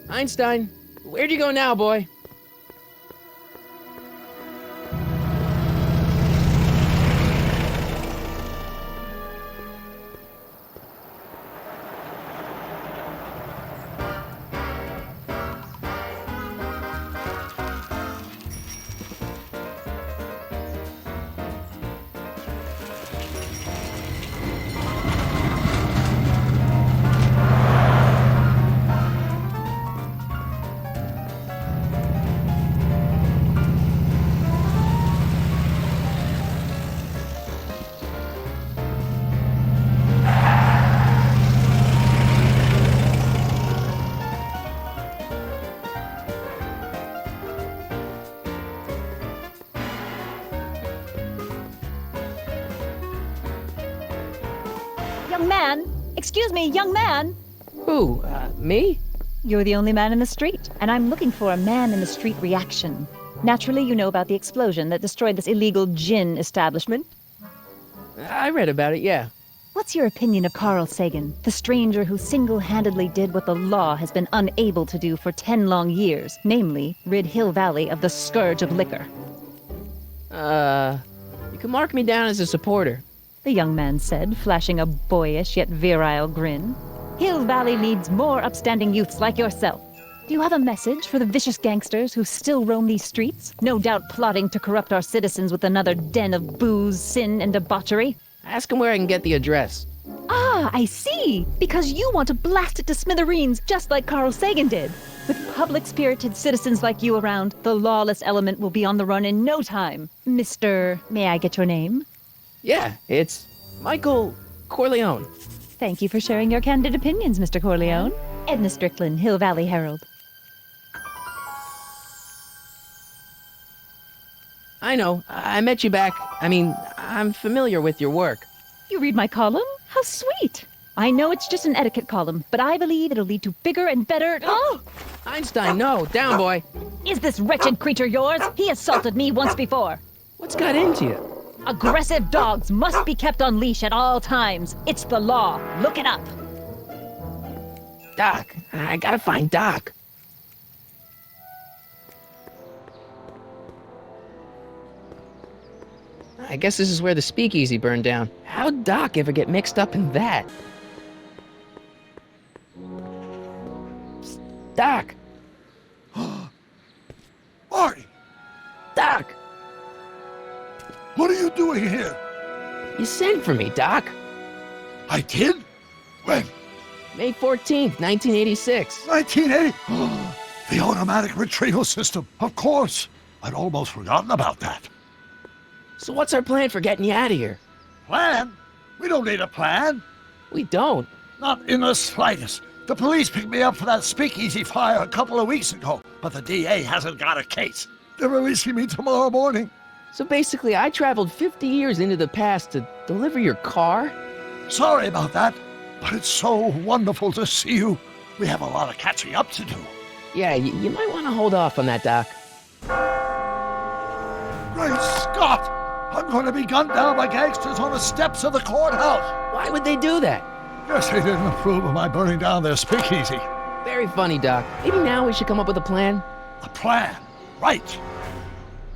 Einstein, where'd you go now, boy? Young man! Excuse me, young man! Who, me? You're the only man in the street, and I'm looking for a man-in-the-street reaction. Naturally, you know about the explosion that destroyed this illegal gin establishment. I read about it, yeah. What's your opinion of Carl Sagan, the stranger who single-handedly did what the law has been unable to do for 10 long years, namely, rid Hill Valley of the scourge of liquor? You can mark me down as a supporter. The young man said, flashing a boyish yet virile grin. Hill Valley needs more upstanding youths like yourself. Do you have a message for the vicious gangsters who still roam these streets, no doubt plotting to corrupt our citizens with another den of booze, sin, and debauchery? Ask him where I can get the address. Ah, I see! Because you want to blast it to smithereens just like Carl Sagan did. With public-spirited citizens like you around, the lawless element will be on the run in no time. Mr. May I get your name? Yeah, it's Michael Corleone. Thank you for sharing your candid opinions, Mr. Corleone. Edna Strickland, Hill Valley Herald. I know, I met you back. I'm familiar with your work. You read my column? How sweet! I know it's just an etiquette column, but I believe it'll lead to bigger and better... Oh! Einstein, no, down, boy. Is this wretched creature yours? He assaulted me once before. What's got into you? Aggressive dogs must be kept on leash at all times. It's the law. Look it up. Doc, I gotta find Doc. I guess this is where the speakeasy burned down. How'd Doc ever get mixed up in that? Psst, Doc! Marty! Doc! What are you doing here? You sent for me, Doc. I did? When? May 14th, 1986. 1980? The automatic retrieval system. Of course. I'd almost forgotten about that. So what's our plan for getting you out of here? Plan? We don't need a plan. We don't. Not in the slightest. The police picked me up for that speakeasy fire a couple of weeks ago, but the DA hasn't got a case. They're releasing me tomorrow morning. So basically, I traveled 50 years into the past to deliver your car? Sorry about that, but it's so wonderful to see you. We have a lot of catching up to do. Yeah, you might want to hold off on that, Doc. Great Scott! I'm going to be gunned down by gangsters on the steps of the courthouse. Why would they do that? Guess they didn't approve of my burning down their speakeasy. Very funny, Doc. Maybe now we should come up with a plan? A plan? Right.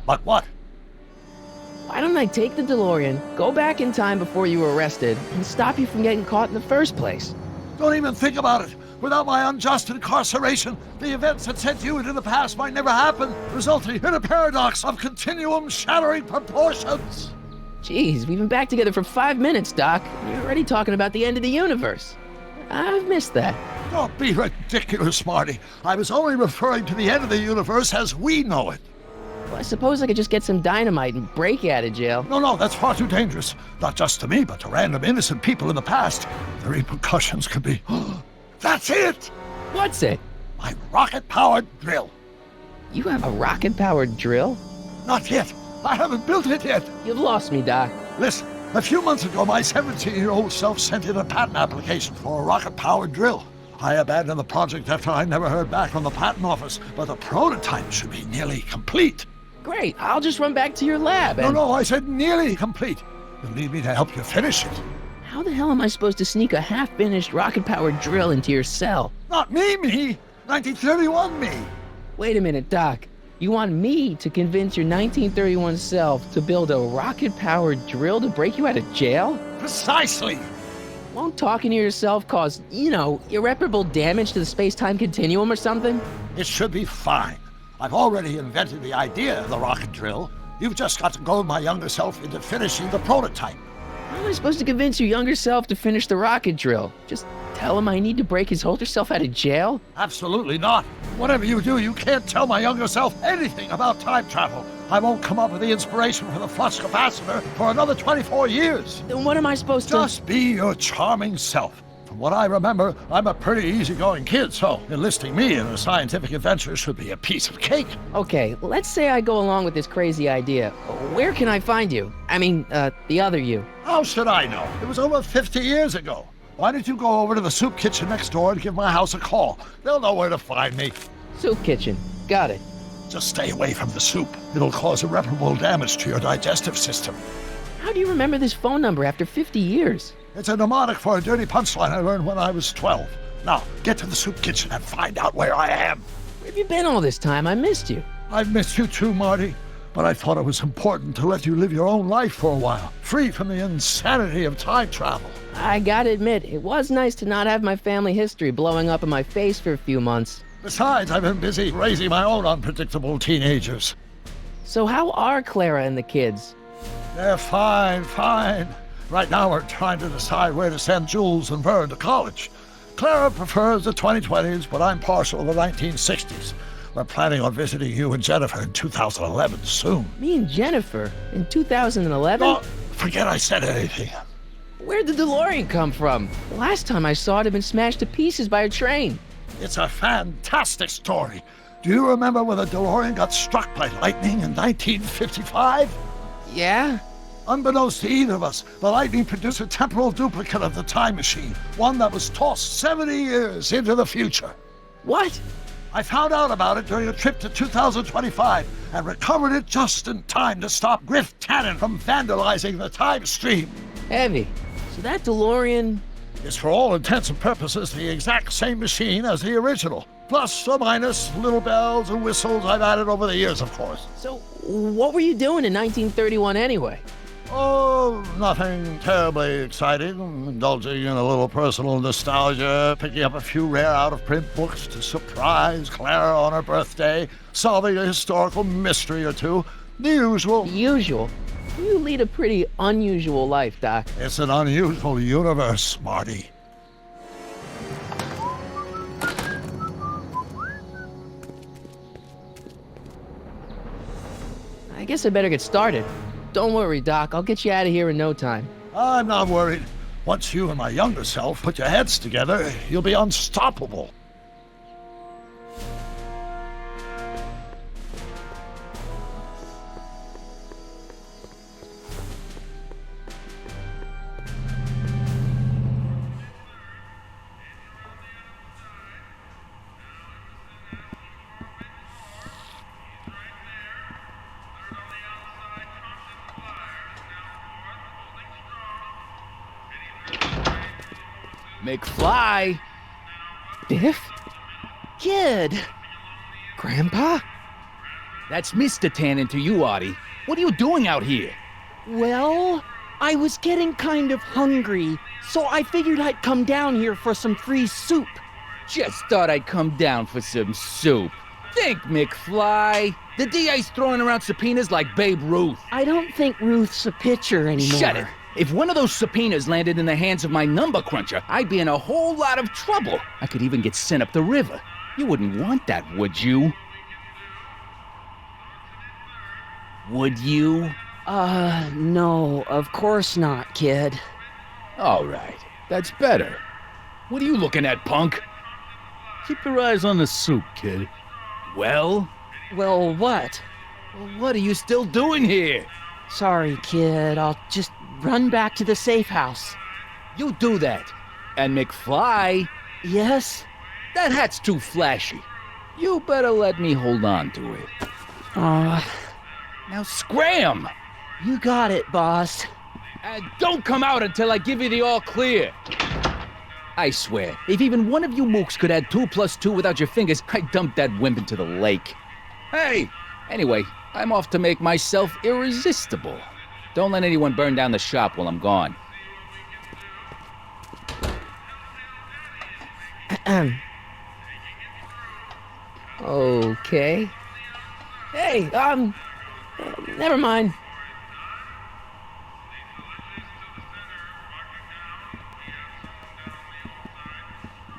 But what? Why don't I take the DeLorean, go back in time before you were arrested, and stop you from getting caught in the first place? Don't even think about it. Without my unjust incarceration, the events that sent you into the past might never happen, resulting in a paradox of continuum-shattering proportions. Jeez, we've been back together for 5 minutes, Doc. You're already talking about the end of the universe. I've missed that. Don't be ridiculous, Marty. I was only referring to the end of the universe as we know it. Well, I suppose I could just get some dynamite and break you out of jail. No, that's far too dangerous. Not just to me, but to random innocent people in the past. The repercussions could be... That's it! What's it? My rocket-powered drill. You have a rocket-powered drill? Not yet. I haven't built it yet. You've lost me, Doc. Listen, a few months ago, my 17-year-old self sent in a patent application for a rocket-powered drill. I abandoned the project after I never heard back from the patent office, but the prototype should be nearly complete. Great, I'll just run back to your lab and... No, I said nearly complete. You'll need me to help you finish it. How the hell am I supposed to sneak a half-finished rocket-powered drill into your cell? Not me! 1931 me! Wait a minute, Doc. You want me to convince your 1931 self to build a rocket-powered drill to break you out of jail? Precisely! Won't talking to yourself cause, irreparable damage to the space-time continuum or something? It should be fine. I've already invented the idea of the rocket drill. You've just got to goad my younger self into finishing the prototype. How am I supposed to convince your younger self to finish the rocket drill? Just tell him I need to break his older self out of jail? Absolutely not. Whatever you do, you can't tell my younger self anything about time travel. I won't come up with the inspiration for the flux capacitor for another 24 years. Then what am I supposed to... Just be your charming self. From what I remember, I'm a pretty easygoing kid, so enlisting me in a scientific adventure should be a piece of cake. Okay, let's say I go along with this crazy idea. Where can I find you? I mean, the other you. How should I know? It was over 50 years ago. Why don't you go over to the soup kitchen next door and give my house a call? They'll know where to find me. Soup kitchen. Got it. Just stay away from the soup. It'll cause irreparable damage to your digestive system. How do you remember this phone number after 50 years? It's a mnemonic for a dirty punchline I learned when I was 12. Now, get to the soup kitchen and find out where I am. Where have you been all this time? I missed you. I've missed you too, Marty. But I thought it was important to let you live your own life for a while, free from the insanity of time travel. I gotta admit, it was nice to not have my family history blowing up in my face for a few months. Besides, I've been busy raising my own unpredictable teenagers. So how are Clara and the kids? They're fine. Right now we're trying to decide where to send Jules and Vern to college. Clara prefers the 2020s, but I'm partial to the 1960s. We're planning on visiting you and Jennifer in 2011 soon. Me and Jennifer? In 2011? Oh, forget I said anything. Where'd the DeLorean come from? The last time I saw it had been smashed to pieces by a train. It's a fantastic story. Do you remember when the DeLorean got struck by lightning in 1955? Yeah? Unbeknownst to either of us, the lightning produced a temporal duplicate of the time machine, one that was tossed 70 years into the future. What? I found out about it during a trip to 2025 and recovered it just in time to stop Griff Tannen from vandalizing the time stream. Heavy. So that DeLorean... is for all intents and purposes the exact same machine as the original. Plus or minus little bells and whistles I've added over the years, of course. So what were you doing in 1931 anyway? Oh, nothing terribly exciting. Indulging in a little personal nostalgia, picking up a few rare out-of-print books to surprise Clara on her birthday, solving a historical mystery or two. The usual. The usual? You lead a pretty unusual life, Doc. It's an unusual universe, Marty. I guess I better get started. Don't worry, Doc. I'll get you out of here in no time. I'm not worried. Once you and my younger self put your heads together, you'll be unstoppable. McFly? Biff? Kid? Grandpa? That's Mr. Tannen to you, Artie. What are you doing out here? Well, I was getting kind of hungry, so I figured I'd come down here for some free soup. Just thought I'd come down for some soup. Think, McFly. The DA's throwing around subpoenas like Babe Ruth. I don't think Ruth's a pitcher anymore. Shut it. If one of those subpoenas landed in the hands of my number cruncher, I'd be in a whole lot of trouble. I could even get sent up the river. You wouldn't want that, would you? Would you? No, of course not, kid. All right. That's better. What are you looking at, punk? Keep your eyes on the soup, kid. Well? Well, what? What are you still doing here? Sorry, kid. I'll just run back to the safe house. You do that. And McFly, Yes? that hat's too flashy. You better let me hold on to it. Now scram! You got it, boss. And don't come out until I give you the all clear. I swear, if even one of you mooks could add 2 plus 2 without your fingers, I'd dump that wimp into the lake. Hey! Anyway, I'm off to make myself irresistible. Don't let anyone burn down the shop while I'm gone. Okay. Hey, never mind.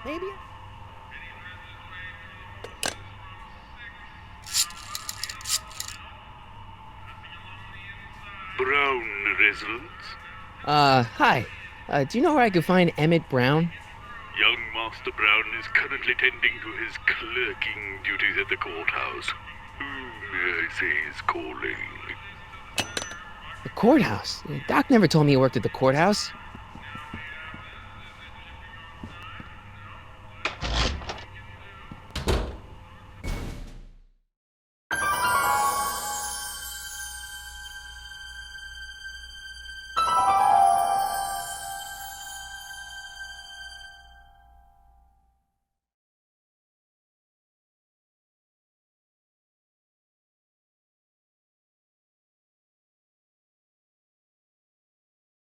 Maybe. Brown residence? Hi. Do you know where I could find Emmett Brown? Young Master Brown is currently tending to his clerking duties at the courthouse. Who may I say is calling? The courthouse? Doc never told me he worked at the courthouse.